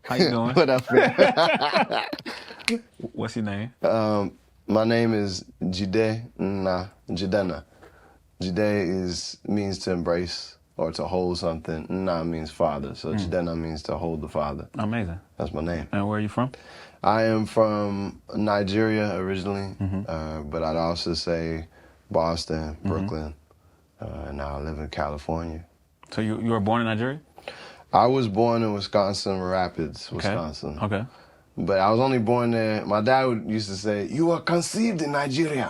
How you doing? What up, man? What's your name? My name is Jidenna. Jide means to embrace or to hold something. Nna means father. So Jidenna means to hold the father. Amazing. That's my name. And where are you from? I am from Nigeria originally, but I'd also say Boston, Brooklyn, and now I live in California. So you were born in Nigeria? I was born in Wisconsin, Rapids, Wisconsin. Okay. But I was only born there. My dad used to say, "You were conceived in Nigeria,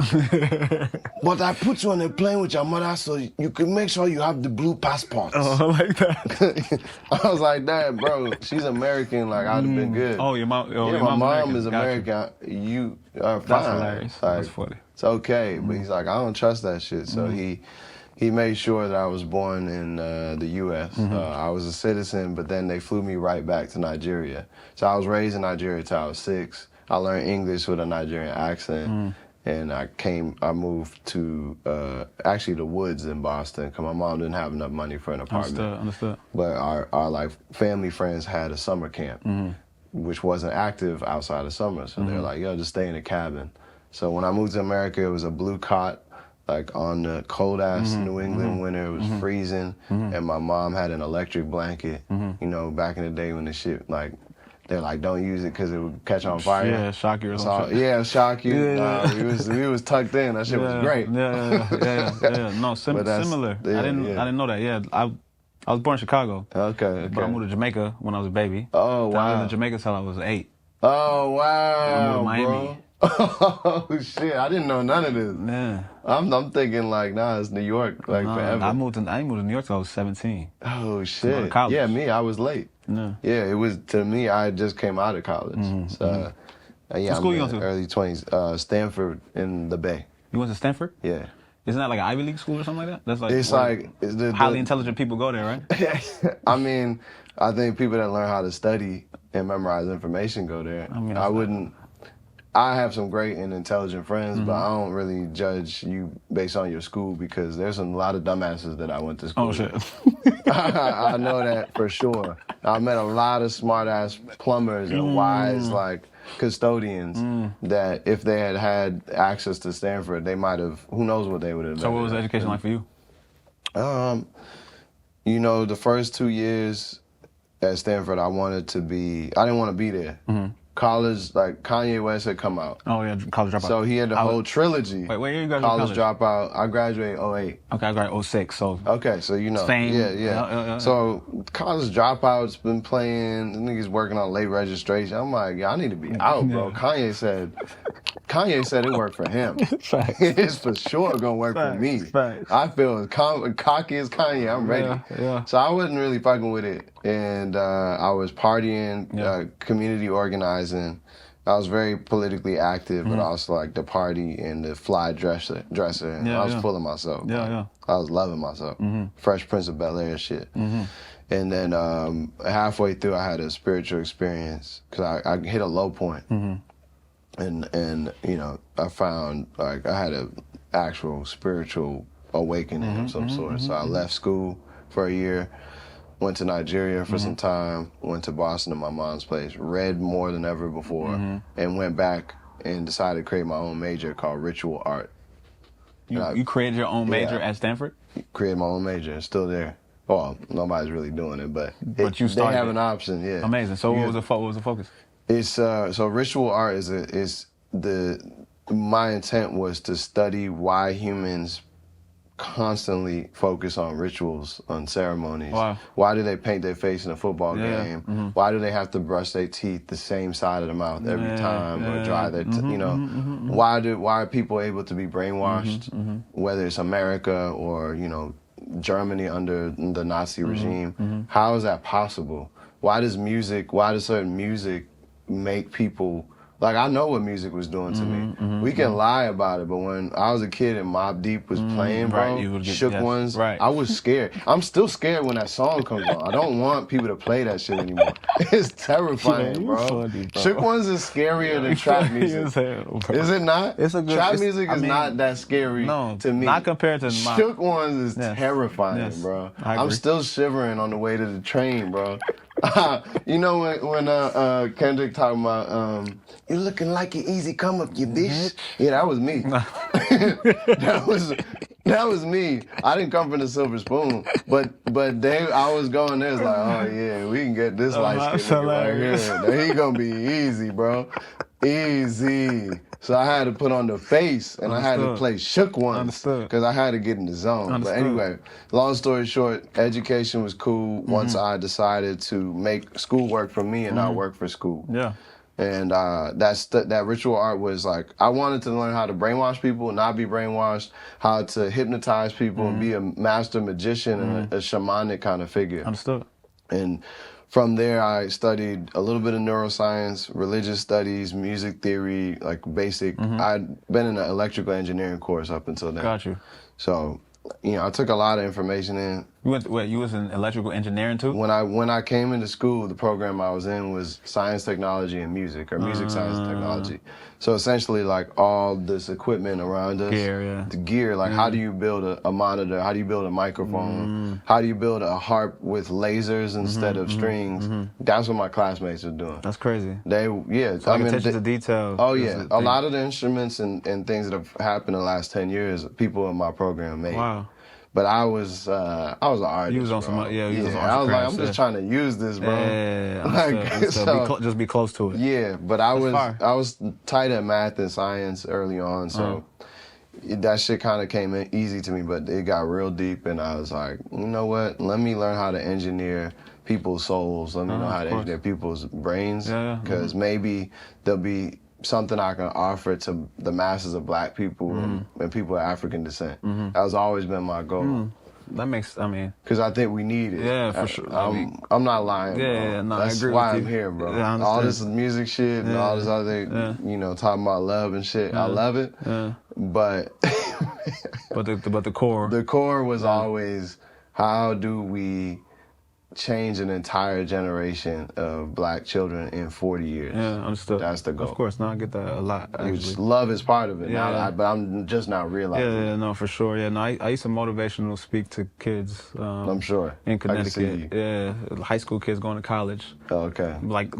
but I put you on a plane with your mother so you can make sure you have the blue passport." Oh, I like that. I was like, "Dad, bro, she's American. Like, I'd have been good." Oh, your mom. Oh, Yeah, your my mom's mom American. is Got American. You are fine. That's hilarious. Like, That's funny. it's okay, but he's like, I don't trust that shit. So he made sure that I was born in the U.S. I was a citizen, but then they flew me right back to Nigeria. So I was raised in Nigeria till I was 6. I learned English with a Nigerian accent, and I moved to actually the woods in Boston because my mom didn't have enough money for an apartment. Understood. But our like family friends had a summer camp, which wasn't active outside of summer. So they're like, yo, just stay in a cabin. So when I moved to America, it was a blue cot, like on the cold ass New England winter. It was freezing, and my mom had an electric blanket. You know, back in the day when the shit like, they're like, don't use it because it would catch on fire. Yeah, shock you or something. Yeah, shock you. Yeah. We was tucked in. That shit was great. Yeah. No, similar. Yeah, I didn't know that. Yeah, I was born in Chicago. Okay. But I moved to Jamaica when I was a baby. Oh, I lived wow. in Jamaica till I was 8. Oh, wow. I moved to Miami. Bro. Oh, shit. I didn't know none of this. Yeah. I'm thinking like, nah, it's New York, like forever. I moved to New York till I was 17. Oh, shit. college. Yeah, me, I was late. Yeah, it was, to me, I just came out of college. So, yeah, What school you I'm went in to? early 20s, Stanford in the Bay. You went to Stanford? Yeah. Isn't that like an Ivy League school or something like that? That's like It's where like the highly intelligent people go there, right? I mean, I think people that learn how to study and memorize information go there. I mean, I have some great and intelligent friends, but I don't really judge you based on your school because there's a lot of dumbasses that I went to school Oh shit. with. I know that for sure. I met a lot of smart ass plumbers and wise like custodians that if they had had access to Stanford, they might have, who knows what they would have done. So what was education like for you? You know, the first 2 years at Stanford, I didn't want to be there. College, like Kanye West had come out. Oh yeah, college dropout. So he had the whole trilogy. Wait, where you graduated College dropout. I graduated 08. Okay, I graduated 06, so. Okay, so you know. Same. Yeah. So college dropouts been playing, the niggas working on late registration. I'm like, yeah, I need to be out, bro. Kanye said it worked for him. It's for sure gonna work for me. Facts. I feel as cocky as Kanye. I'm ready. Yeah. So I wasn't really fucking with it, and I was partying, community organizing. I was very politically active, but also like the party and the fly dresser. And I was full of myself. Yeah. I was loving myself. Fresh Prince of Bel-Air shit. And then halfway through, I had a spiritual experience because I hit a low point. And you know, I found like I had an actual spiritual awakening of some sort. So I left school for a year, went to Nigeria for some time, went to Boston to my mom's place, read more than ever before, and went back and decided to create my own major called ritual art. You created your own major at Stanford? Created my own major, it's still there. Well, nobody's really doing it, but you started they have an option, yeah. Amazing. So what was the focus? It's so ritual art my intent was to study why humans constantly focus on rituals, on ceremonies. Wow. Why do they paint their face in a football game? Why do they have to brush their teeth the same side of the mouth every time or dry their you know? Why are people able to be brainwashed, whether it's America or, you know, Germany under the Nazi regime? How is that possible? Why does certain music make people, like, I know what music was doing to me. We can lie about it, but when I was a kid and Mobb Deep was playing, bro, Shook Ones, I was scared. I'm still scared when that song comes on. I don't want people to play that shit anymore. It's terrifying, bro. Funny, bro. Shook Ones is scarier than trap music. Is it not? Trap music is not that scary to me. Not compared to Shook Ones is terrifying, bro. I'm still shivering on the way to the train, bro. You know when Kendrick talking about you looking like an easy come up, you bitch. Yeah, that was me. that was me. I didn't come from the silver spoon, but I was going there. It's like, oh yeah, we can get this light skin nigga right here. He gonna be easy, bro. Easy. So I had to put on the face, and I had to play shook ones because I had to get in the zone. But anyway, long story short, education was cool once I decided to make school work for me and not work for school. Yeah. And that ritual art was like, I wanted to learn how to brainwash people, not be brainwashed, how to hypnotize people and be a master magician and a shamanic kind of figure. Understood. And from there, I studied a little bit of neuroscience, religious studies, music theory, like basic. I'd been in an electrical engineering course up until then. Got you. So, I took a lot of information in. You was in electrical engineering too? When I came into school, the program I was in was science, technology, and music, or music, science, and technology. So essentially, like all this equipment around us, the gear, like how do you build a monitor? How do you build a microphone? How do you build a harp with lasers instead of strings? That's what my classmates were doing. That's crazy. So attention to detail. Oh yeah, a lot of the instruments and things that have happened in the last 10 years, people in my program made. Wow. But I was an artist. You was on some, I was like, I'm just trying to use this, bro. Just be close to it. Yeah, but I was tight at math and science early on, so that shit kind of came in easy to me. But it got real deep, and I was like, you know what? Let me learn how to engineer people's souls. Let me know how to engineer people's brains, because maybe there'll be something I can offer to the masses of black people and people of African descent. That has always been my goal. That makes, because I think we need it. Yeah, for sure. I'm not lying, bro. No, that's I agree why with I'm you. here, bro. Yeah, all this music shit and all this other, talking about love and shit. I love it, but the core. The core was always, how do we change an entire generation of black children in 40 years. Yeah, understood. That's the goal. Of course, no, I get that a lot. Which love is part of it. But I'm just not realizing. Yeah, no, for sure. Yeah, no, I used to motivational speak to kids. I'm sure. In Connecticut. Yeah, high school kids going to college. Oh, okay. Like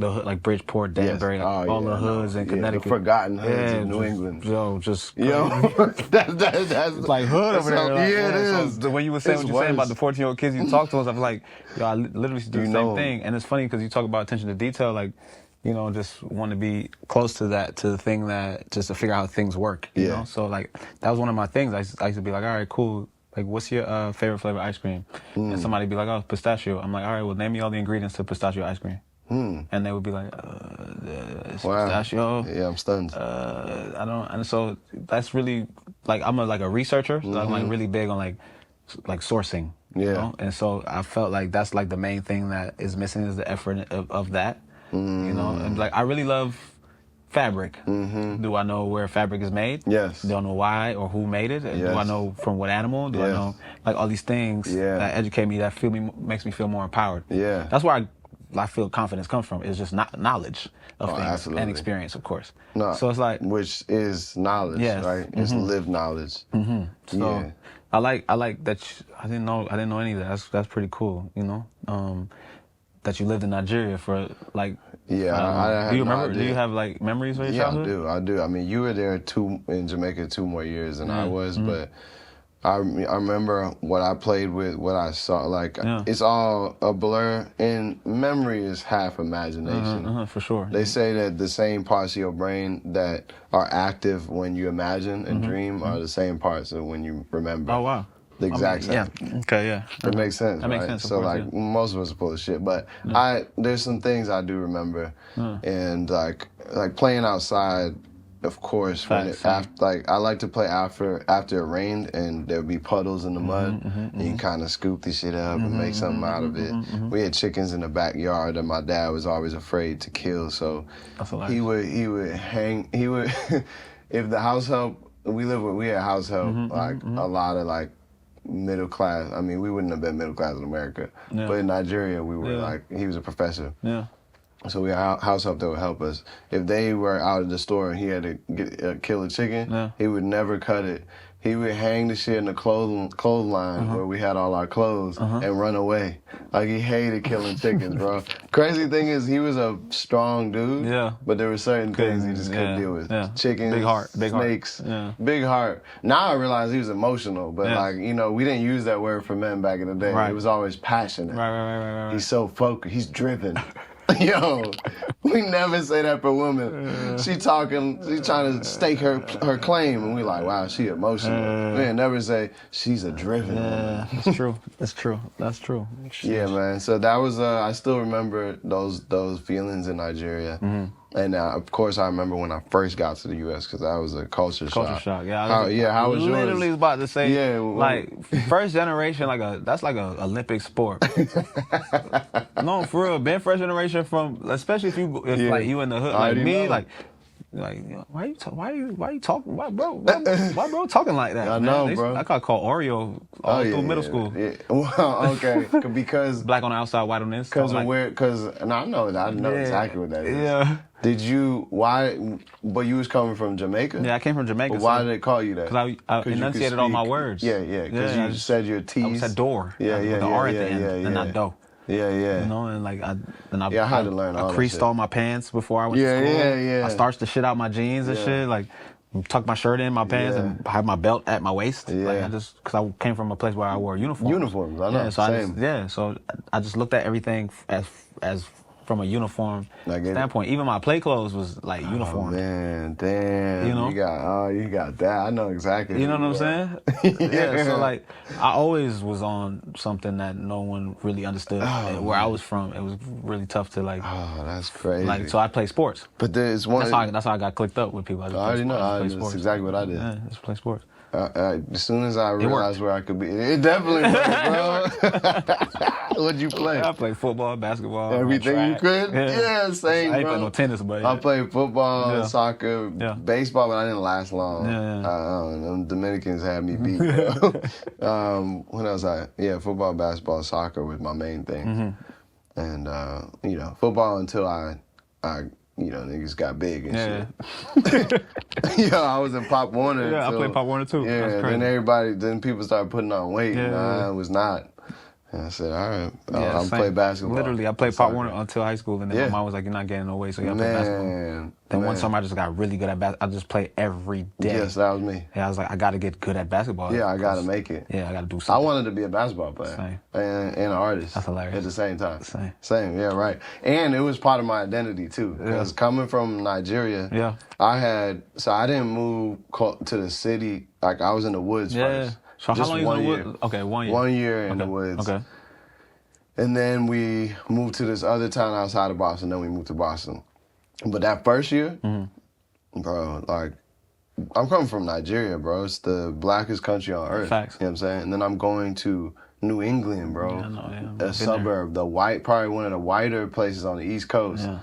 Bridgeport, Danbury, all the hoods in Connecticut. The forgotten hoods in New England. Just that's like hood over there. Like, it is. So when you were saying what you're saying about the 14-year-old kids you talk to us, I was like, I literally do the same thing. And it's funny because you talk about attention to detail, like, just want to be close to that, to the thing that, just to figure out how things work, you know? So, like, that was one of my things. I used to be like, all right, cool. Like, what's your favorite flavor ice cream? And somebody would be like, oh, pistachio. I'm like, all right, well, name me all the ingredients to pistachio ice cream. And they would be like, pistachio. Yeah, I'm stunned. And so that's really, like, I'm a researcher, so I'm like really big on like sourcing. You know? And so I felt like that's like the main thing that is missing is the effort of that. You know, and like I really love fabric. Do I know where fabric is made? Yes. Do I know why or who made it? Do I know from what animal? Do I know, like, all these things that educate me, that makes me feel more empowered? Yeah. That's where I feel confidence comes from. It's just knowledge of things absolutely. and experience, of course. No, so it's like, which is knowledge, right? It's lived knowledge. So I like that. I didn't know any of that. That's pretty cool. You know, that you lived in Nigeria for like. Yeah, I do you remember? Do you have like memories of your childhood? I do. I mean, you were there in Jamaica 2 more years than I was, but I remember what I played with, what I saw. Like, it's all a blur, and memory is half imagination. For sure. They say that the same parts of your brain that are active when you imagine and dream are the same parts of when you remember. Oh, wow. The exact same. Yeah. Okay, yeah. It makes sense, that right? Makes sense, so, course, like, most of us are full of shit, but there's some things I do remember, and like playing outside. Of course, when I like to play after it rained and there would be puddles in the mud, and you kind of scoop the shit up and make something out of it. We had chickens in the backyard that my dad was always afraid to kill, so he would if the house help, we had house help, like a lot of like middle class. I mean, we wouldn't have been middle class in America, but in Nigeria we were like, he was a professor. Yeah. So we had house help that would help us. If they were out of the store and he had to kill a chicken, he would never cut it. he would hang the shit in the clothesline where we had all our clothes and run away. Like, he hated killing chickens, bro. Crazy thing is, he was a strong dude. Yeah. But there were certain things he just couldn't deal with. Yeah. Chickens, big heart, snakes, Yeah. big heart. Now I realize he was emotional, but Yeah. like, you know, we didn't use that word for men back in the day. Right. It was always passionate. Right. He's so focused. He's driven. Yo, we never say that for women. She trying to stake her claim, and we like, wow, she emotional. We ain't never say she's a driven woman. That's true. That's true. Yeah, man. So that was I still remember those feelings in Nigeria. And of course, I remember when I first got to the U.S. because that was a culture shock. Culture shock, yeah. How was yours? Literally about to say, Yeah, like, first generation, that's like a Olympic sport. No, for real. Being first generation especially if like you in the hood, like me, like why you talking? Why bro talking like that? I man? know, bro. I got called Oreo all through middle school. Yeah. Well, okay, because black on the outside, white on the inside. And I know exactly what that is. Yeah. Did you but you was coming from Jamaica? Yeah, I came from Jamaica. But why did they call you that? Because I enunciated all my words. Yeah, because you said your T's. I said door. Yeah, with the R at the end, and not dough. Yeah. You know, and like I had to learn all that. I creased all my pants before I went to school. Yeah. I starched the shit out my jeans and shit. Like, tuck my shirt in my pants and have my belt at my waist. Yeah. Like because I came from a place where I wore uniforms. Uniforms, I know. Yeah, so same. So I just looked at everything as from a uniform standpoint. Even my play clothes was like uniform. Oh, man, damn. You know? You got that. I know exactly. You know what I'm saying? Yeah. So like, I always was on something that no one really understood. Where I was from, it was really tough to like. Oh, that's crazy. Like, so I play sports. But there's one. That's how I got clicked up with people. I already know. That's exactly what I did. Yeah, just play sports. As soon as I realized where I could be, it definitely worked, bro. What'd you play? I played football, basketball, everything you could. Yeah, same. I ain't play no tennis, but I played football, soccer, baseball, but I didn't last long. Them Dominicans had me beat. What else? Football, basketball, soccer was my main thing, and football until I niggas got big and shit. I was in Pop Warner. Yeah, I played Pop Warner too. Yeah, then people started putting on weight. And I was not. And I said, all right, I'll play basketball. Literally, I played Pop Warner until high school, and then my mom was like, you're not getting no weight, so you got to play basketball. Then one summer, I just got really good at basketball. I just played every day. Yes, that was me. Yeah, I was like, I got to get good at basketball. Yeah, I got to make it. Yeah, I got to do something. I wanted to be a basketball player and an artist. That's hilarious. At the same time. Same, yeah, right. And it was part of my identity, too. Because coming from Nigeria, I didn't move to the city. Like, I was in the woods first. So just how long you in the woods? Okay, 1 year. 1 year in the woods. Okay. And then we moved to this other town outside of Boston. Then we moved to Boston. But that first year, bro, like, I'm coming from Nigeria, bro. It's the blackest country on earth. Facts. You know what I'm saying? And then I'm going to New England, bro. Yeah, I know, a suburb, probably one of the whiter places on the East Coast. Yeah.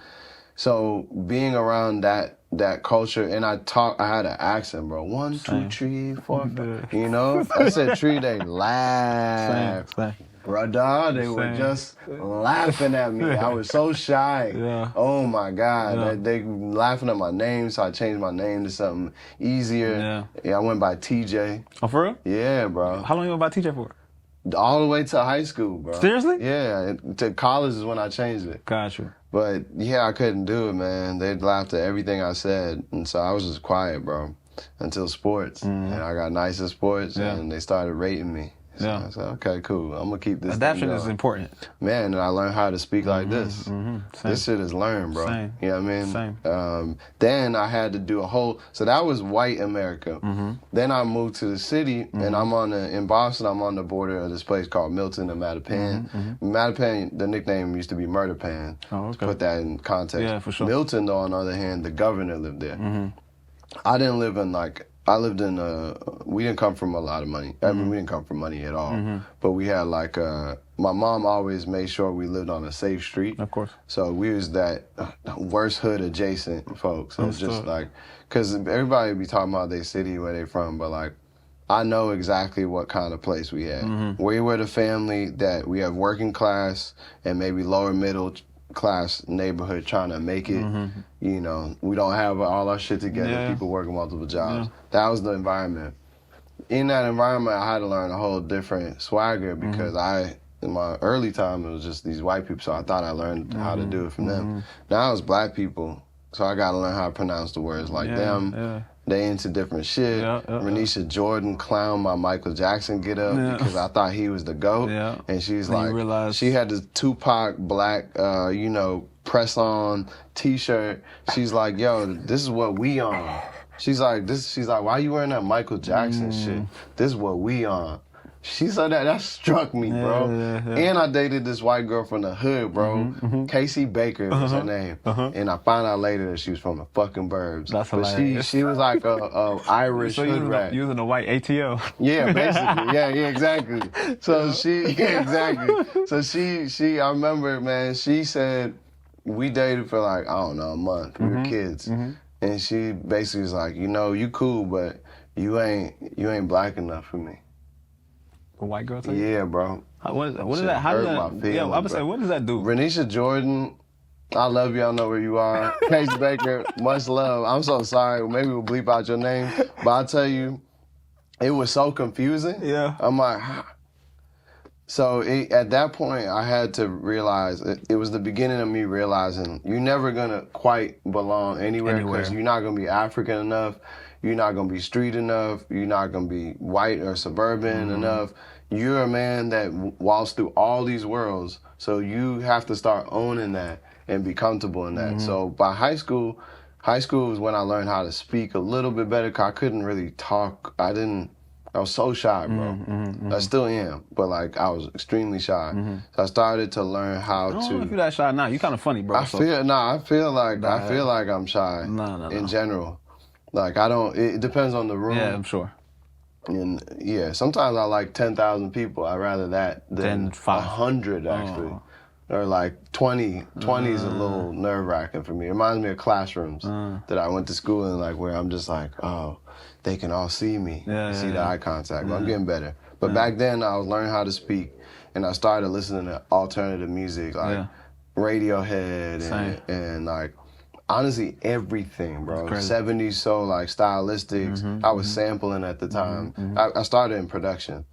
So being around that culture, and I had an accent, bro. 1, 2, 3, 4, 5. You know? I said tree, they laugh. Same. Brother, they were just laughing at me. I was so shy. Yeah. Oh my God. They laughing at my name, so I changed my name to something easier. Yeah, I went by TJ. Oh, for real? Yeah, bro. How long you went by TJ for? All the way to high school, bro. Seriously? Yeah, to college is when I changed it. Gotcha. But yeah, I couldn't do it, man. They laughed at everything I said, and so I was just quiet, bro, until sports. And I got nice at sports, and they started rating me. So I said, okay, cool. I'm going to keep this. Adaptation is important. Man, and I learned how to speak like this. This shit is learned, bro. Same. You know what I mean? Same. Then I had to do so that was white America. Then I moved to the city, and in Boston, I'm on the border of this place called Milton and Mattapan. Mattapan, the nickname used to be Murder Pan. Oh, okay. To put that in context. Yeah, for sure. Milton, though, on the other hand, the governor lived there. I didn't live in we didn't come from a lot of money. I mean, we didn't come from money at all. But we had my mom always made sure we lived on a safe street. Of course. So we was that worst hood adjacent folks. So it's just because everybody be talking about their city, where they from, but I know exactly what kind of place we had. We were the family that we have working class and maybe lower middle class neighborhood trying to make it. You know, we don't have all our shit together. People working multiple jobs. That was the environment. in that environment, I had to learn a whole different swagger because in my early time, it was just these white people, so I thought I learned how to do it from them. Now it's black people, so I got to learn how to pronounce the words like them. Yeah. They into different shit. Renisha Jordan clowned my Michael Jackson get up because I thought he was the GOAT. And she's like, she had this Tupac black, press on t-shirt. She's like, yo, this is what we on. She's like, why you wearing that Michael Jackson shit? This is what we on. She said that struck me, bro. And I dated this white girl from the hood, bro. Casey Baker was her name. And I found out later that she was from the fucking burbs. That's hilarious. She was like a Irish hood rat. Using a white ATO. Yeah, basically. Yeah, exactly. So exactly. So she, I remember, man, she said we dated for like, I don't know, a month. We were kids. And she basically was like, you cool, but you ain't black enough for me. A white girl too? Yeah, bro. What is that? How does that? Yeah, I would say, what does that do? Renisha Jordan, I love you. I know where you are. Casey Baker, much love. I'm so sorry. Maybe we'll bleep out your name, but I'll tell you, it was so confusing. Yeah. I'm like, so at that point, I had to realize it was the beginning of me realizing you're never gonna quite belong anywhere because you're not gonna be African enough. You're not going to be street enough. You're not going to be white or suburban enough. You're a man that walks through all these worlds. So you have to start owning that and be comfortable in that. So by high school was when I learned how to speak a little bit better because I couldn't really talk. I was so shy, bro. I still am, but like I was extremely shy. So I started to learn how to. I don't know if you're that shy now. You're kind of funny, bro. I feel like I'm shy in general. Like, it depends on the room. Yeah, I'm sure. And yeah, sometimes I like 10,000 people. I'd rather that than 100, actually. Or like 20. 20 is a little nerve-wracking for me. It reminds me of classrooms that I went to school in, like, where I'm just like, oh, they can all see me. See the eye contact. But I'm getting better. But back then, I was learning how to speak, and I started listening to alternative music, like Radiohead and like, honestly, everything, bro. 70s soul, like stylistics. I was sampling at the time. I started in production.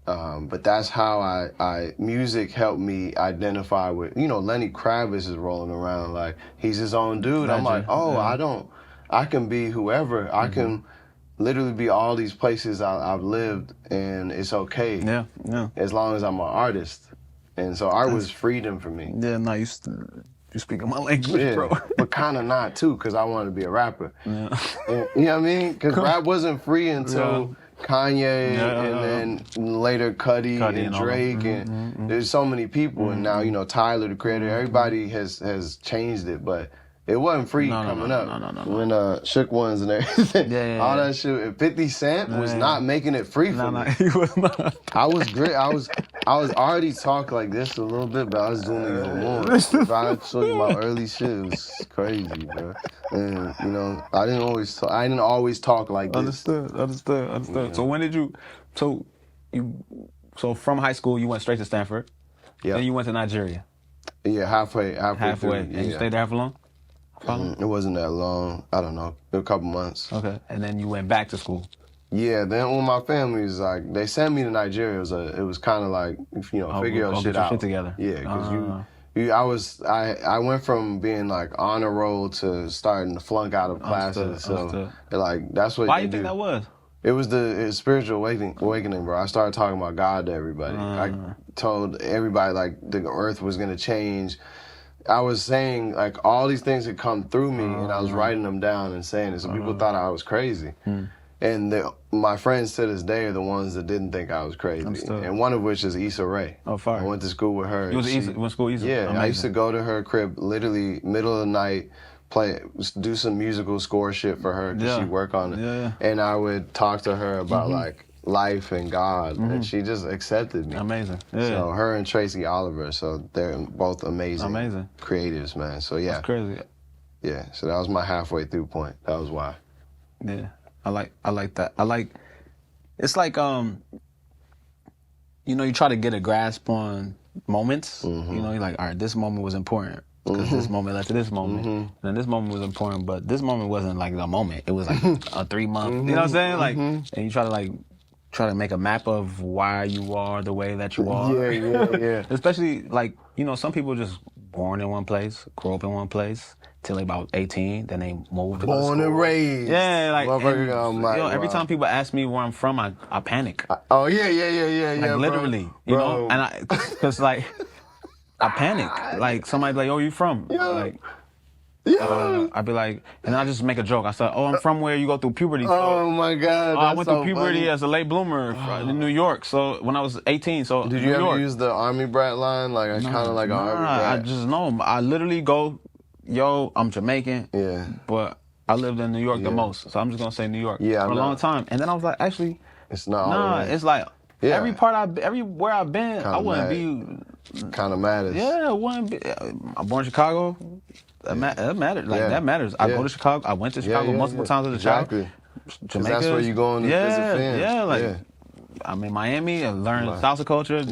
But that's how music helped me identify with, Lenny Kravitz is rolling around like he's his own dude. I'm like, I can be whoever. I can literally be all these places I've lived, and it's okay. Yeah. As long as I'm an artist. And so art was freedom for me. Yeah, no, you speaking my language, bro. But kind of not, too, because I wanted to be a rapper. And, you know what I mean? Because rap wasn't free until Kanye and then later Cudi and Drake. And there's so many people. And now, Tyler, the creator, everybody has changed it. But it wasn't free coming up. When Shook Ones and everything, all that shit. And 50 Cent was not making it free for me. He was not. I was great. I was already talking like this a little bit, but I was doing it even more. If I show you my early shit, it was crazy, bro. And I didn't always talk like this. Understood. Yeah. So when did you? So from high school you went straight to Stanford. Yeah. Then you went to Nigeria. Yeah, halfway. Through, and you stayed there for long? It wasn't that long. I don't know, a couple months. Okay, and then you went back to school. Yeah, then when my family was like, they sent me to Nigeria. It was kind of like, figure your shit out. Shit together. Yeah, because I went from being like on a roll to starting to flunk out of classes. So like that's what. Why do you think that was? It was the spiritual awakening, bro. I started talking about God to everybody. I told everybody like the earth was gonna change. I was saying like all these things had come through me, and I was writing them down and saying it. So people thought I was crazy. And my friends to this day are the ones that didn't think I was crazy. And one of which is Issa Rae. Oh, fire. I went to school with her. You went to school with Issa? Yeah, amazing. I used to go to her crib literally middle of the night, do some musical score shit for her because she work on it. Yeah. And I would talk to her about like life and God, and she just accepted me. Amazing. Yeah. So her and Tracy Oliver, so they're both amazing creatives, man. So yeah. That's crazy. Yeah, so that was my halfway through point. That was why. Yeah. I like that. It's like you try to get a grasp on moments. You're like, all right, this moment was important because this moment led to this moment, and then this moment was important, but this moment wasn't like the moment. It was like a 3 month. You know what I'm saying? Like, and you try to like try to make a map of why you are the way that you are. Yeah. Especially like, you know, some people just born in one place, grow up in one place till they about 18, then they move to go to Born school. and raised. Yeah, like, and, I'm like, you know, every wow. time people ask me where I'm from, I panic. Oh yeah. Like literally, you know, and cause like I panic. Like somebody be like, "Oh, you from?" Like, I'd be like, and I just make a joke. I said, "Oh, I'm from where you go through puberty." So, oh my God, I went through so puberty funny. as a late bloomer in New York. So when I was 18, so did you ever use the army brat line? Like I kind of like an army brat. I just know. I literally go, "Yo, I'm Jamaican." Yeah. But I lived in New York the most, so I'm just gonna say New York for a long time. And then I was like, actually, it's not. All the way. It's like everywhere I've been, kinda I wouldn't be. Kind of matters. Yeah, it wouldn't be. I'm born in Chicago. That matters. Like that matters. I go to Chicago. I went to Chicago multiple times as a child. Jamaica. That's where you going to visit fans. Yeah, like I'm in Miami. I learned salsa culture.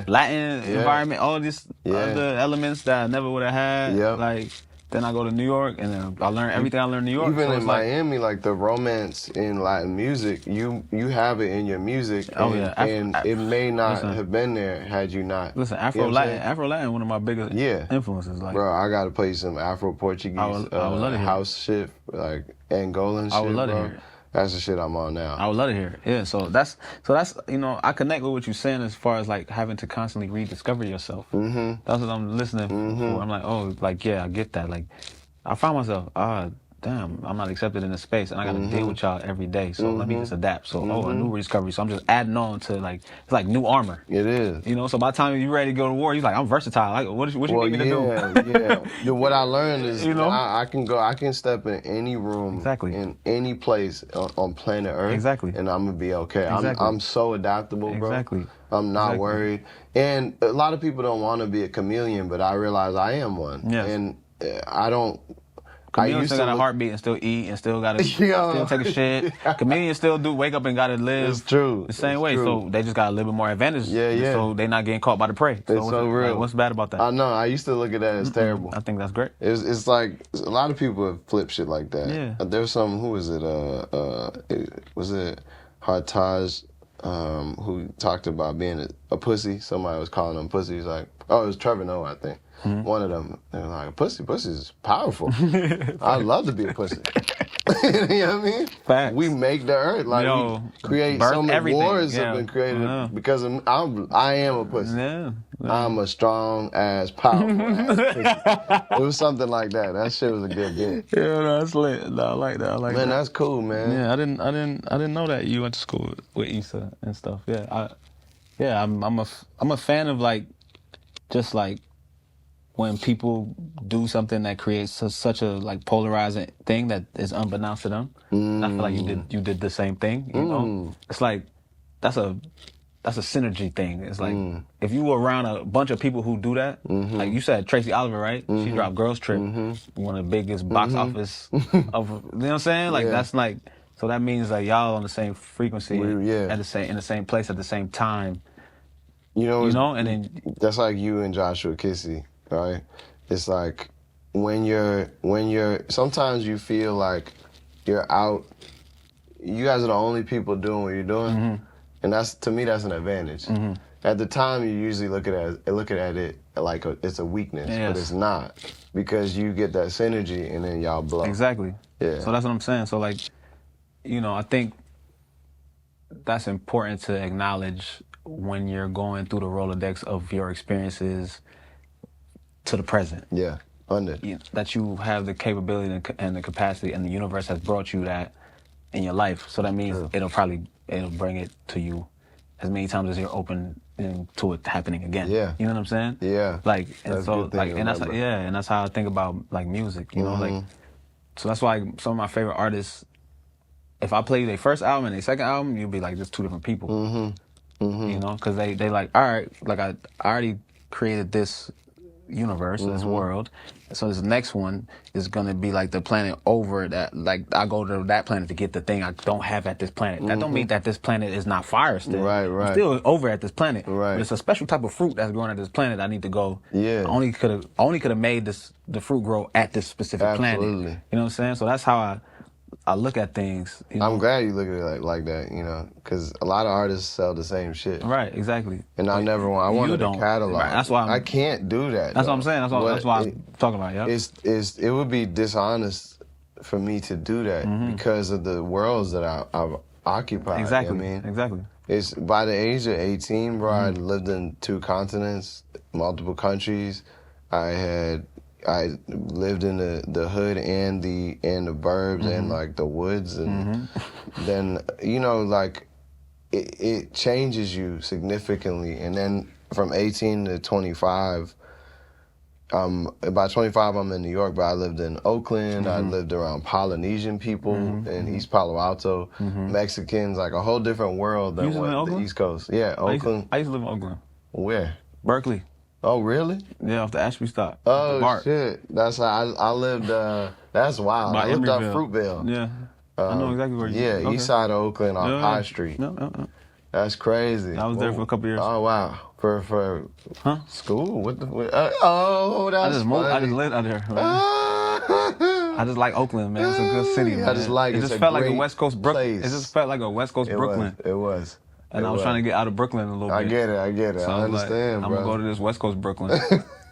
Latin environment. All these other elements that I never would have had. Like. Then I go to New York, and then I learn everything I learned in New York. Even in Miami, like the romance in Latin music, you have it in your music, and it may not have been there had you not. Listen, Afro Latin, one of my biggest influences. Like, bro, I gotta play some Afro Portuguese house shit, like Angolan shit. I would love to hear it. That's the shit I'm on now. I would love to hear it. Yeah, so that's you know, I connect with what you're saying as far as like having to constantly rediscover yourself. Mm-hmm. That's what I'm listening for. I'm like, oh, like I get that. Like, I find myself, damn, I'm not accepted in this space, and I got to deal with y'all every day. So let me just adapt. So a new rediscovery. So I'm just adding on to like it's like new armor. It is. You know, so by the time you're ready to go to war, you're like, I'm versatile. Like, what you need me to do? Yeah. What I learned is, you know, I can step in any room, in any place on planet Earth, and I'm gonna be okay. I'm so adaptable, bro. I'm not worried. And a lot of people don't want to be a chameleon, but I realize I am one. Yes. And I don't. Chameleons still got a heartbeat and still eat and still gotta still take a shit. Chameleons still wake up and gotta live. It's true. The same way. So they just got a little bit more advantage. Yeah. So they not getting caught by the prey. So it's so real. Like, what's bad about that? I know. I used to look at that as terrible. I think that's great. It's like a lot of people have flipped shit like that. Yeah. There's some. Who was it? Was it Hartaj? Who talked about being a pussy? Somebody was calling him pussy. He's like, oh, it was Trevor Noah, I think. One of them, they were like, pussy is powerful. I'd love to be a pussy. You know what I mean? Facts. We make the earth. Like, we create so many wars have been created because I am a pussy. Yeah. I'm a strong ass, powerful ass pussy. It was something like that. That shit was a good bit. Yeah, no, that's lit. No, I like that. Man, that's cool, man. Yeah, I didn't know that you went to school with Issa and stuff. Yeah, I'm a fan of like, just like, when people do something that creates such a like polarizing thing that is unbeknownst to them. I feel like you did the same thing. You know, it's like that's a synergy thing. It's like if you were around a bunch of people who do that, like you said, Tracy Oliver, right? She dropped Girls Trip, one of the biggest box office of, you know what I'm saying? Like that's like, so that means like y'all on the same frequency, at in the same place at the same time. You know, and then that's like you and Joshua Kissy. Right? It's like when you're sometimes you feel like you're out, you guys are the only people doing what you're doing, and that's, to me, that's an advantage. At the time, you usually look at it like it's a weakness, but it's not, because you get that synergy and then y'all blow. Exactly. Yeah. So that's what I'm saying. So like, you know, I think that's important to acknowledge when you're going through the Rolodex of your experiences to the present. Yeah, that you have the capability and the capacity, and the universe has brought you that in your life. So that means it'll bring it to you as many times as you're open to it happening again. Yeah. You know what I'm saying? Yeah. Like, and so like, and that's how I think about like music. You know, like, so that's why some of my favorite artists, if I play their first album and their second album, you'll be like, just two different people. You know, because they like, all right, like I already created this universe, this world, so this next one is gonna be like the planet over that. Like I go to that planet to get the thing I don't have at this planet. That don't mean that this planet is not fire still. Right. I'm still over at this planet. Right. But it's a special type of fruit that's growing at this planet. I need to go. Yeah. I only could have made the fruit grow at this specific planet. You know what I'm saying? So that's how I look at things. You know? I'm glad you look at it like that, you know, because a lot of artists sell the same shit. Right, exactly. And I wanted a catalog. Right, that's why I can't do that. That's what I'm saying. That's why I'm talking about. Yeah. It would be dishonest for me to do that because of the worlds that I've occupied. Exactly. You know what I mean? Exactly. It's by the age of 18, bro. I lived in 2 continents, multiple countries. I lived in the hood and the burbs and like the woods, and then you know, like it changes you significantly. And then from 18 to 25, by 25 I'm in New York, but I lived in Oakland. I lived around Polynesian people in East Palo Alto, Mexicans, like a whole different world than the East Coast. Yeah, Oakland. I used to live in Oakland. Where? Berkeley. Oh, really? Yeah, off the Ashby stop. Oh, shit. That's how I lived, that's wild. By I lived off Emeryville. Fruitvale. Yeah. I know exactly where you are. Yeah, east side of Oakland off High Street. No. That's crazy. I was there for a couple years. Oh, wow. For school? What the? That's I just moved. I funny. just lived out there. I just like Oakland, man. It's a good city, man. I just like it. It's just a felt like a great West Coast Brooklyn. place. It just felt like a West Coast Brooklyn. It was. And I was trying to get out of Brooklyn a little bit. I get it. So I understand, like, bro. I'm gonna go to this West Coast Brooklyn.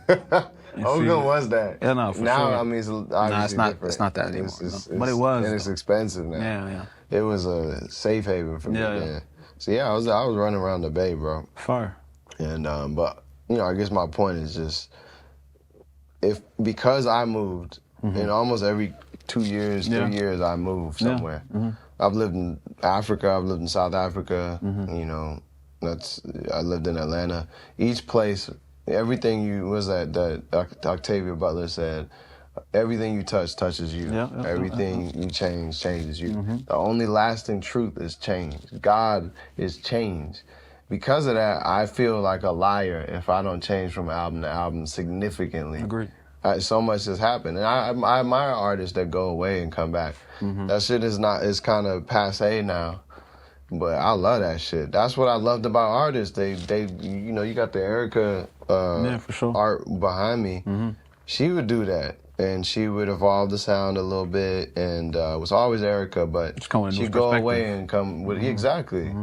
Oakland was that. Yeah, no, for now, sure. I mean, it's obviously not. different. It's not that anymore. But it was. And it's expensive now. Yeah. It was a safe haven for me then. Yeah. So yeah, I was running around the Bay, bro. Far. And but you know, I guess my point is just because I moved, and almost every 2 years, 3 years, I moved somewhere. I've lived in Africa. I've lived in South Africa. You know, I lived in Atlanta. Each place, everything that Octavia Butler said. Everything you touch touches you. Everything you change changes you. The only lasting truth is change. God is change. Because of that, I feel like a liar if I don't change from album to album significantly. Agreed. So much has happened, and I admire artists that go away and come back. That shit it's kind of passe now, but I love that shit. That's what I loved about artists. They you know, you got the Erica for sure. art behind me. She would do that, and she would evolve the sound a little bit, and it was always Erica, but she'd go away and come with exactly.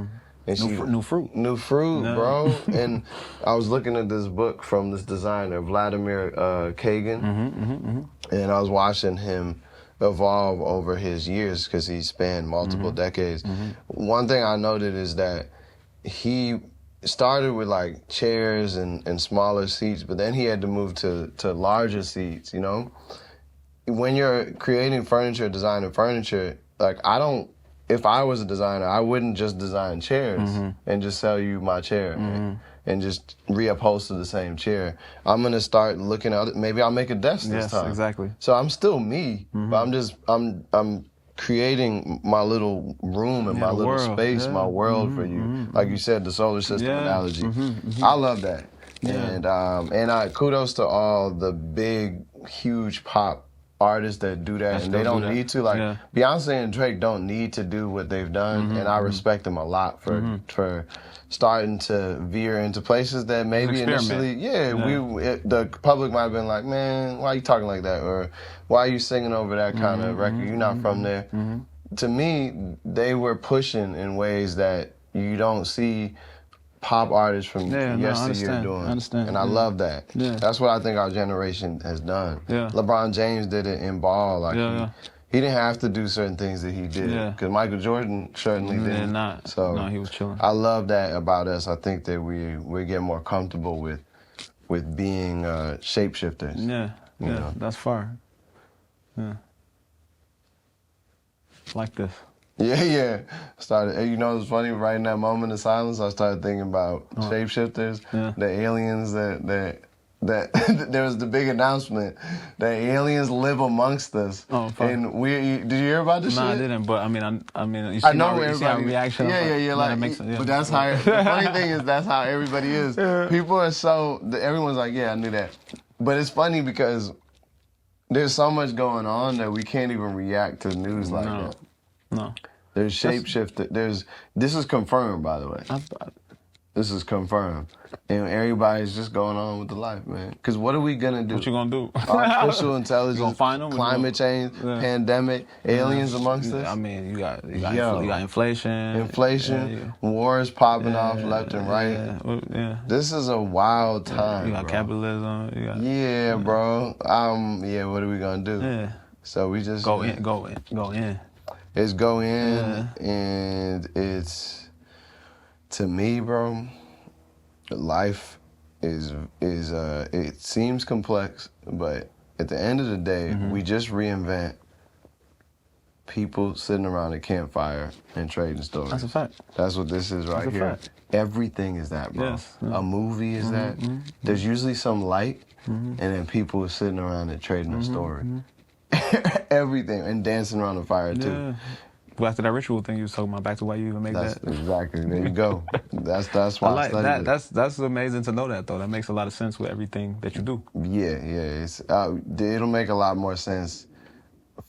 And new fruit. New fruit, bro. And I was looking at this book from this designer, Vladimir Kagan, and I was watching him evolve over his years because he spanned multiple decades. One thing I noted is that he started with like chairs and smaller seats, but then he had to move to larger seats, you know? When you're creating furniture, designing furniture, like if I was a designer, I wouldn't just design chairs and just sell you my chair and just reupholster the same chair. I'm gonna start looking at maybe I'll make a desk this time. Yes, exactly. So I'm still me, but I'm creating my little room and my little space, my world for you. Like you said, the solar system analogy. I love that. And I kudos to all the big, huge pop artists that do that, and they don't need to. Like Beyonce and Drake don't need to do what they've done, and I respect them a lot for starting to veer into places that maybe initially, the public might have been like, man, why are you talking like that, or why are you singing over that kind of record? You're not from there. To me, they were pushing in ways that you don't see pop artists from yesteryear doing. And I love that. That's what I think our generation has done. LeBron James did it in ball. Like he didn't have to do certain things that he did. Because Michael Jordan certainly didn't. So no, he was chilling. I love that about us. I think that we get more comfortable with being shapeshifters. You know? That's fire. Like this. Yeah. You know, it's funny, right in that moment of silence, I started thinking about shapeshifters, the aliens that there was the big announcement that aliens live amongst us. And did you hear about this shit? No, I didn't, but I mean, you see I know everybody. our reaction. But that's how, the funny thing is that's how everybody is. People are everyone's like, yeah, I knew that. But it's funny because there's so much going on that we can't even react to news like that. No. There's shapeshifter. This is confirmed, by the way. This is confirmed. And everybody's just going on with the life, man. Because what are we going to do? What you going to do? Artificial intelligence, You gonna find them? climate change, pandemic, aliens amongst us. I mean, you got inflation. Wars popping off left and right. Yeah. This is a wild time, You got bro. capitalism. Bro. What are we going to do? Yeah. So we just... Go in. It's go in, and it's... To me, bro, life is it seems complex, but at the end of the day, we just reinvent people sitting around a campfire and trading stories. That's a fact. That's what this is right here. Fact. Everything is that, bro. Yes. A movie is that. There's usually some light, and then people are sitting around and trading a story. Everything, and dancing around the fire too. Yeah. Back to that ritual thing you was talking about, back to why you even make that. Exactly. There you go. That's why I studied it. That's amazing to know that, though. That makes a lot of sense with everything that you do. Yeah. It's it'll make a lot more sense,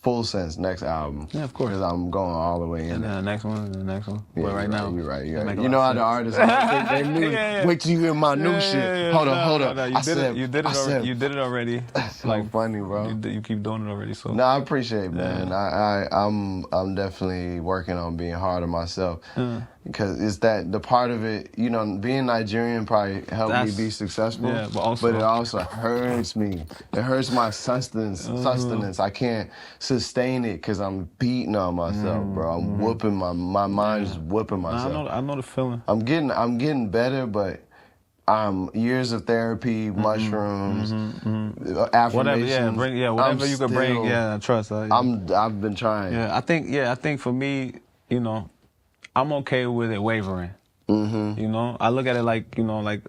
full sense next album. Yeah, of course. Because I'm going all the way in. And then the next one, and the next one. Yeah, but right now, you're right. You know how the artists they knew. Wait till you hear my new shit. Hold up. No, you did it already. That's like funny, bro. You keep doing it already. So no, I appreciate it, man. I'm definitely working on being hard on myself. Because it's that the part of it, being Nigerian probably helped me be successful. Yeah, but it also hurts me. It hurts my sustenance. I can't sustain it because I'm beating on myself, bro. I'm whooping my mind is whooping myself. I know the feeling. I'm getting better, but years of therapy, mushrooms, affirmations. Whatever you could bring. Yeah, trust. I've been trying. Yeah, I think for me, I'm okay with it wavering. I look at it like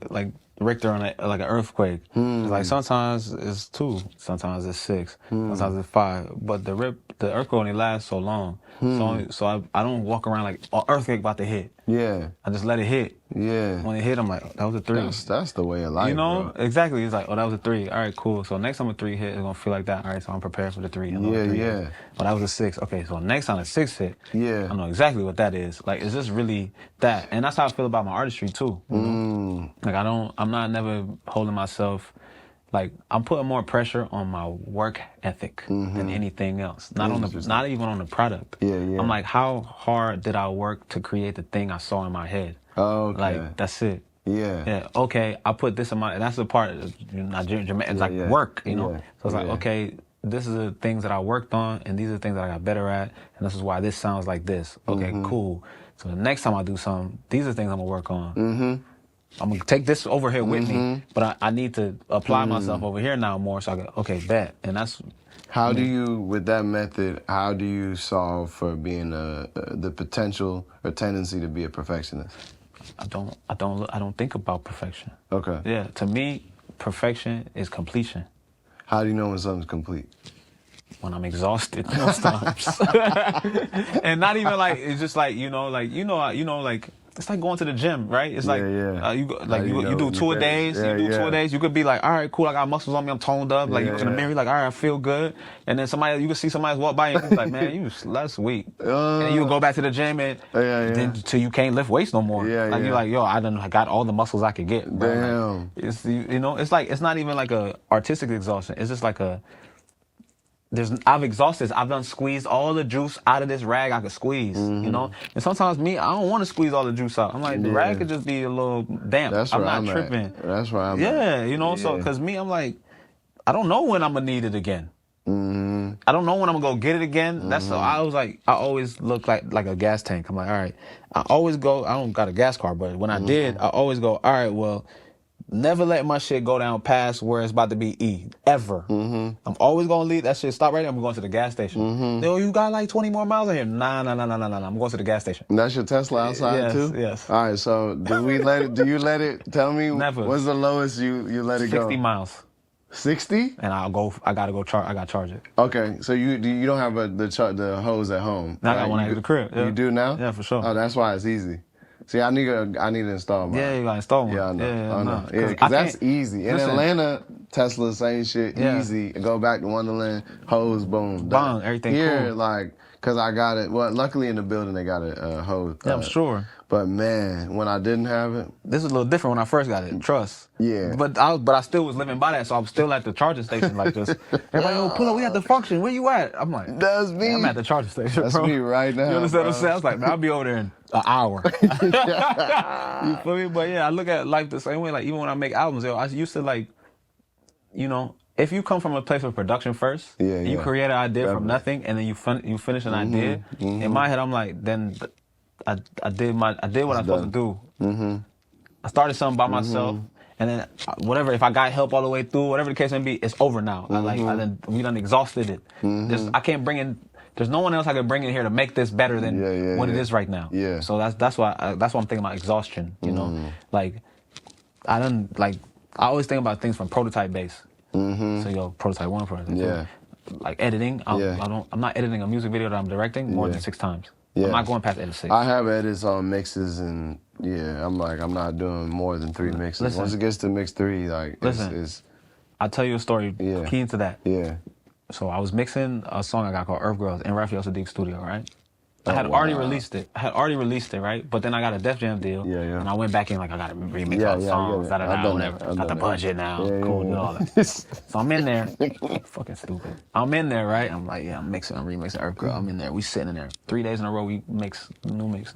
like Richter on like an earthquake. It's like sometimes it's 2, sometimes it's 6, sometimes it's 5. But the earthquake only lasts so long. So I don't walk around like earthquake about to hit. Yeah. I just let it hit. Yeah. When it hit, I'm like, that was a 3. That's the way of life, bro. Exactly. It's like, that was a 3. All right, cool. So next time a 3 hit, it's gonna feel like that. All right, so I'm prepared for the 3. Yeah. Oh, that was a 6. Okay, so next time a 6 hit, yeah, I know exactly what that is. Like, it's just really that, and that's how I feel about my artistry too. Like, I'm not never holding myself. Like, I'm putting more pressure on my work ethic than anything else. Not even on the product. Yeah. I'm like, how hard did I work to create the thing I saw in my head? Oh, okay. Like, that's it. Yeah. Okay, I put this in my. That's the part of Nigerian. It's like work, So it's like, okay, this is the things that I worked on, and these are the things that I got better at, and this is why this sounds like this. Okay, cool. So the next time I do something, these are the things I'm gonna work on. I'm gonna take this over here with me, but I need to apply myself over here now more. So I go, okay, bet, and that's. How do you, with that method, how do you solve for being the potential or tendency to be a perfectionist? I don't think about perfection. Okay. Yeah, to me, perfection is completion. How do you know when something's complete? When I'm exhausted most times. And not even like, it's just like, it's like going to the gym, right? It's like, you do 2 a days, you do 2 a days, you could be like, all right, cool, I got muscles on me, I'm toned up, like you look in the mirror, like, all right, I feel good. And then you can see somebody walk by and you're like, man, that's weak. And then you go back to the gym and then till you can't lift weights no more. You're like, yo, I got all the muscles I could get. Damn. Like, it's like, it's not even like a artistic exhaustion. It's just like I've exhausted. I've done squeezed all the juice out of this rag I could squeeze, And sometimes I don't want to squeeze all the juice out. I'm like, the rag could just be a little damp. I'm not tripping. That's where I'm at. So, because me, I'm like, I don't know when I'm going to need it again. I don't know when I'm going to go get it again. That's I always look like a gas tank. I'm like, all right, I don't got a gas car, but when I did, I always go, all right, well, never let my shit go down past where it's about to be E, ever. I'm always going to leave that shit. Stop right there. I'm going to the gas station. Yo, you got like 20 more miles in here. Nah. I'm going to the gas station. And that's your Tesla outside too? Yes. All right, so do you let it, tell me, never. What's the lowest you let it 60 go? 60 miles. 60? And I gotta go charge it. Okay, so you don't have the hose at home? I got one at the crib. Yeah. You do now? Yeah, for sure. Oh, that's why it's easy. See, I need to install mine. Yeah, you gotta install one. Yeah, I know. I know. Yeah, because that's easy. In Atlanta, Tesla, same shit, easy. Go back to Wonderland, hose, boom, done. Everything here, cool. like, Because I got it. Well, luckily in the building they got a hose. Yeah, I'm sure. But man, when I didn't have it, this was a little different when I first got it. Trust. Yeah. But I still was living by that, so I was still at the charging station like this. Everybody, oh, pull up, we at the function. Where you at? I'm like, that's me. I'm at the charging station. That's bro. me right now. You understand what I'm saying? I was like, man, I'll be over there in an hour. You feel me? But yeah, I look at life the same way. Like even when I make albums, yo, I used to like, you know, if you come from a place of production first, and you create an idea from nothing, and then you finish an idea. In my head, I'm like, then I did what I'm supposed to do. I started something by myself, and then whatever. If I got help all the way through, whatever the case may be, it's over now. We done exhausted it. I can't bring in. There's no one else I can bring in here to make this better than what it is right now. Yeah. So that's why I'm thinking about exhaustion. You know, like I always think about things from prototype base. So yo, prototype 1, prototype 2. Like editing, I'm not editing a music video that I'm directing more than 6 times. I'm not going past edit 6. I have edits on mixes and I'm not doing more than 3 mixes. Listen, once it gets to mix 3, like it's I'll tell you a story key into that. Yeah. So I was mixing a song I got called Earth Girls in Raphael Sadiq's studio, right? I had already released it. Right? But then I got a Def Jam deal. And I went back in like I gotta remix all the songs, whatever. Got the budget now. Cool, do all that. So I'm in there. Fucking stupid. I'm in there, right? I'm like, I'm remixing Earth Girl. I'm in there. We sitting in there. 3 days in a row we mix, new mix.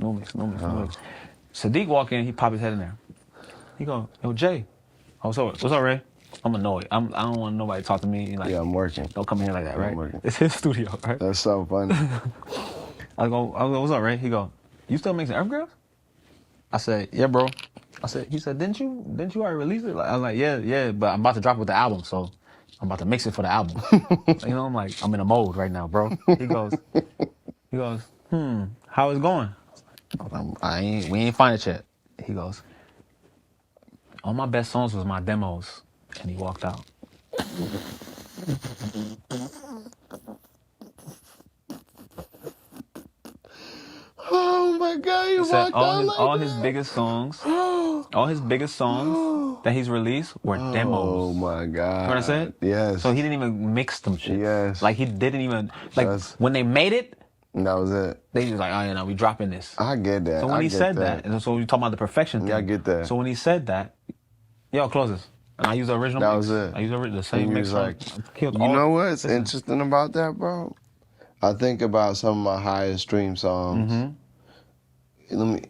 Sadiq walk in, he pop his head in there. He go, yo, Jay. What's up, Ray? I'm annoyed. I don't want nobody to talk to me. Like, I'm working. Don't come in here like that, right? I'm working. It's his studio, right? That's so funny. I go, what's up, Ray? He go, you still mixing Earth Girls? I said, yeah, bro. He said, didn't you already release it? I was like, yeah, but I'm about to drop it with the album, so I'm about to mix it for the album. You know, I'm like, I'm in a mode right now, bro. He goes, how is it going? I was like, we ain't find it yet. He goes, all my best songs was my demos. And he walked out. Oh my God, he walked out all his biggest songs that he's released were demos. Oh my God. You know what I said? Yes. So he didn't even mix them shit. Yes. Like he didn't even, when they made it, that was it. They just like, oh yeah, no, we dropping this. I get that. So when he said that, and so you talking about the perfection thing. Yeah, I get that. So when he said that, yo, close this. And I use the original mix. Was it. I use the same mix. Like, you know what's interesting about that, bro? I think about some of my highest stream songs. A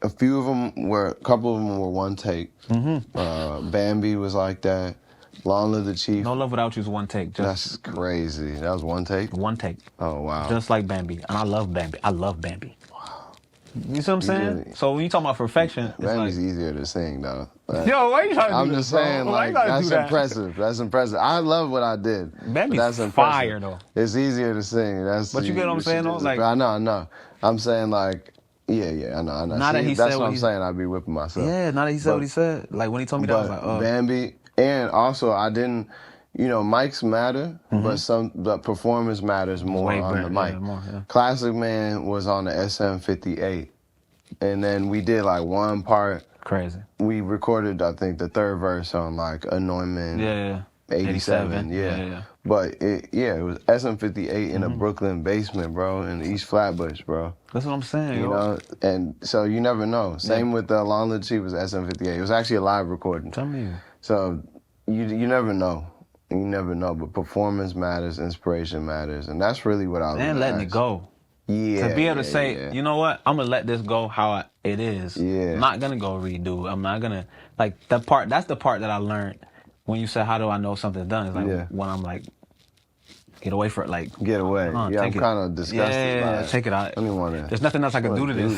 couple of them were one take. Bambi was like that. Long Live the Chief. No Love Without You is one take. That's crazy. That was one take? One take. Oh, wow. Just like Bambi. And I love Bambi. Wow. You see what I'm saying? Really, so when you talk about perfection, Bambi's easier to sing, though. Like, yo, why you trying to do I'm just saying, like, that's impressive. That's impressive. I love what I did. Bambi's fire, though. It's easier to sing. But you get what I'm saying, though? Like, I know. I'm saying, like, I know. Now that he said that's what I'm saying. I'd be whipping myself. Yeah, now that he said what he said. Like, when he told me that, I was like, oh. Bambi, and also, I didn't, mics matter, but performance matters more on the mic. Classic Man was on the SM58. And then we did like one part. Crazy. We recorded, I think, the 3rd verse on like Anointment 87. Yeah. But it was SM58 in a Brooklyn basement, bro, in East Flatbush, bro. That's what I'm saying, you know? And so you never know. Same with the Long Live Chief was SM58. It was actually a live recording. Tell me. So you never know. You never know. But performance matters, inspiration matters. And that's really what I was And letting it go. Yeah. To be able to say, you know what, I'm going to let this go how it is. Yeah. I'm not going to go redo. I'm not going to, like, that's the part that I learned when you said, how do I know something's done? It's like, when I'm like, get away from it, like. Get away. I'm kind of disgusted by it. Take it out. I don't want to. There's nothing else I can do to this.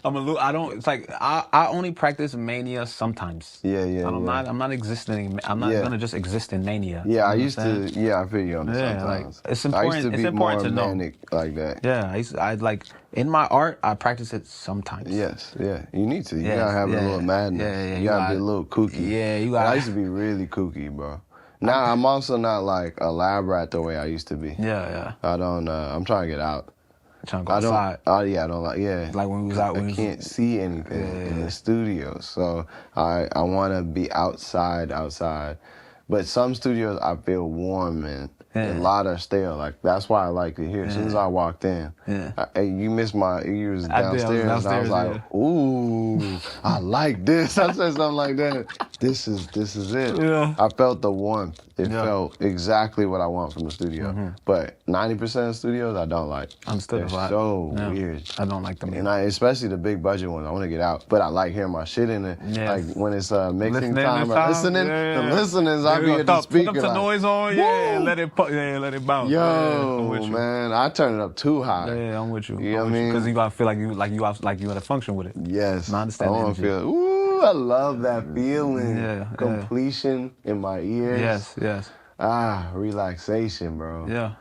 It's like, I only practice mania sometimes. I'm not existing. I'm not going to just exist in mania. Yeah, I used to, I feel you on this sometimes. Like, it's important, I used to be more manic like that. Yeah, I like, in my art, I practice it sometimes. Yes, you need to. You gotta have a little madness. You gotta be a little kooky. Yeah, you gotta. I used to be really kooky, bro. Now I'm also not like a lab rat the way I used to be. Yeah. I don't. I'm trying to get out. Trying to go outside. I don't like. Yeah. Like when we was out. I can't see anything in the studio, so I want to be outside. But some studios I feel warm and a lot are stale. Like that's why I like it here. As soon as I walked in, hey, you missed you was downstairs, and I was like, ooh, I like this. I said something like that. This is it. Yeah. I felt the warmth. It felt exactly what I want from the studio. But 90% of studios I don't like. Understood. They're so weird. I don't like them. And especially the big budget ones. I want to get out. But I like hearing my shit in it. Like when it's mixing time or listening. The listenings, I be at the speaker. Put up the noise on, and let it bounce. Yo, man, I turn it up too high. Yeah, I'm with you. You know what I mean? Because you gotta feel like you gotta function with it. Yes. I understand. I want to feel. Ooh, I love that feeling. Completion in my ears. Yes. Relaxation, bro. Yeah.